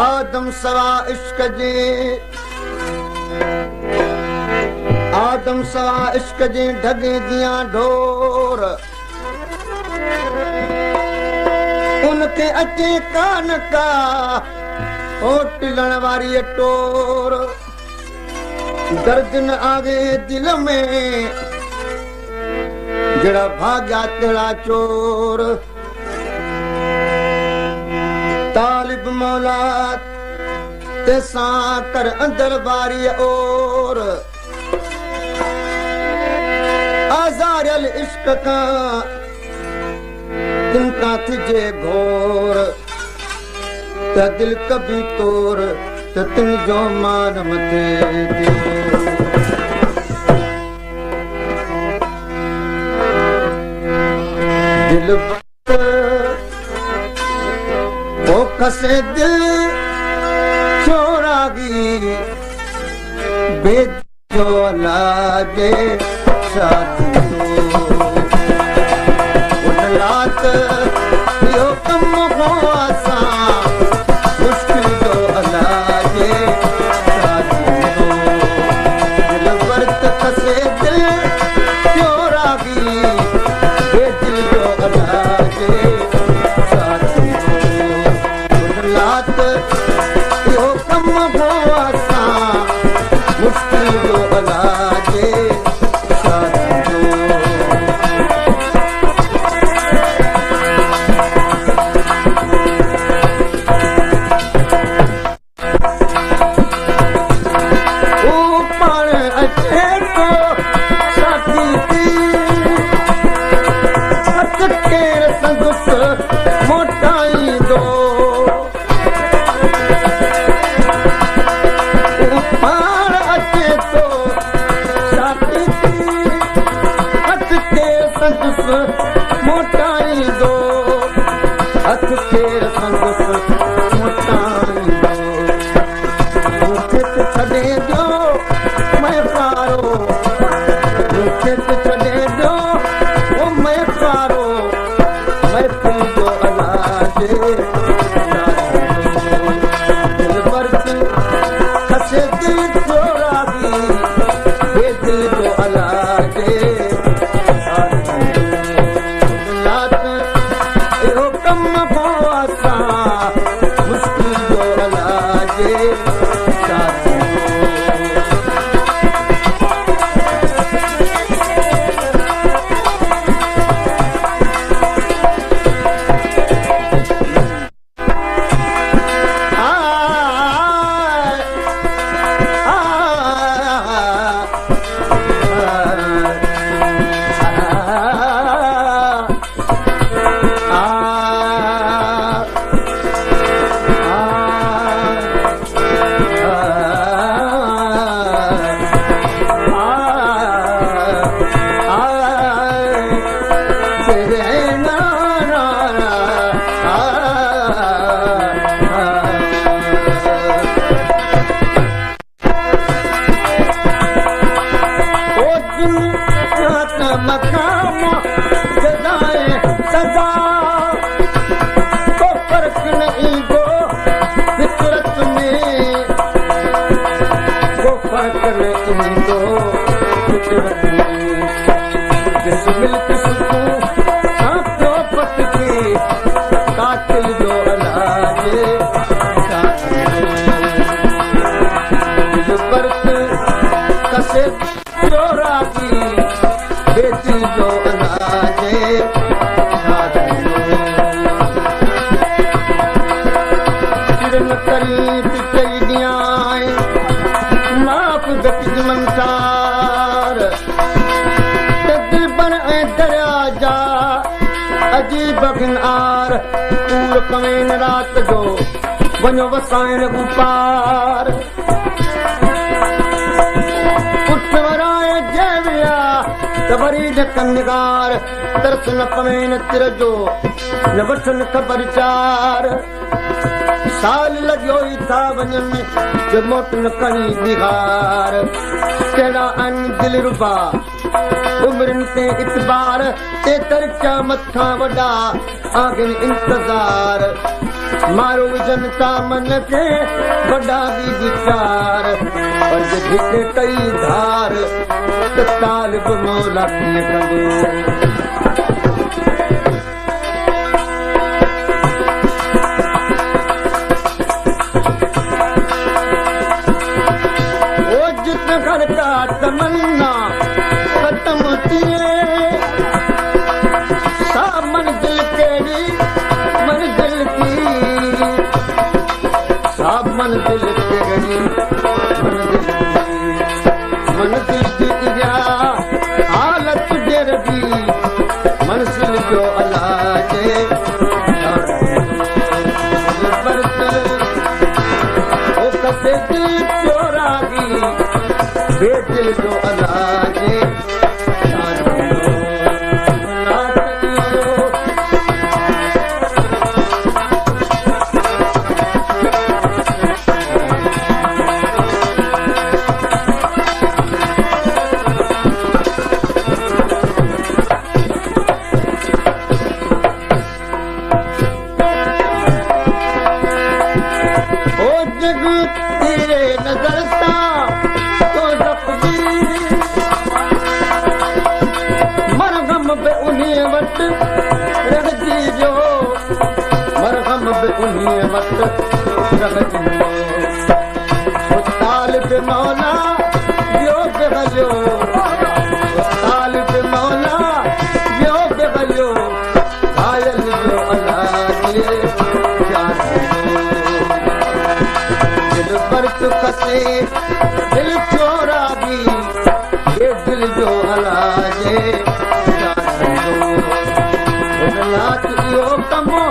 आदम सवा इश्क जे ढगे दियां ढोर उनते अचे कान का ओ टिलण वारी टोर दर्द न आवे दिल में जड़ा भाग्या तेरा चोर तालिब मौला ते सां कर अंदर बारी और आज़ारल इश्क का तिनका थिजे घोर त दिल कभी तोर त तिन जो मान मथे दिल ओ कसे दिल छोरागी बेजो लागे साथी उन रात यो कम हो आसा मुश्किल जो लागे साथी दिल वर्त कसे दिल छोरागी बेदिल जो लागे साथी उन रात यो कम हो आसा मुश्किल जो लागे मोटाई दो हथ फेर संगस मोटाई दो मुझे छड़े दो मैं पारो मुझे छड़े दो वो मैं पारो मैं तुम जो अलाजे दिल वर्त खसे दिल छोड़ा भी ये दिल जो अलाजे रात जो वञो वसाइण गुपार उठ वराए जैविया त वरी ढकन निगार तरस न पवेन तिर जो न वठन ख़बर चार साल लॻियो ई था वञनि जो मोट न करी निगार कहिड़ा आहिनि दिल रुबा उम्रनि ते इतबार ते तरचा मथां वॾा आहिनि इंतज़ार मारो जनता मन के वॾा बि वीचार पर जिते कई धार त तालिब मौला कीअं कंदो तमन्ना खत्म थिए सा मंजिल कहिड़ी मंजिल थी सा मंजिल कहिड़ी मंजिल थी इहा हालत जहिड़ी मंज़िल जो इलाज ओ कसे दिल चोरागी बेदिल जो इलाज ओ जग तेरे नजर सा वट रखजी जो मरहम बि उन्हीअ वटि रखजी तालिब मौला ॿियो बि हलियो तालिब मौला ॿियो बि हलियो घायल जो इलाज दिल बर्त खसे दिल चोरा बि ये दिल जो इलाज नाच इहो कमु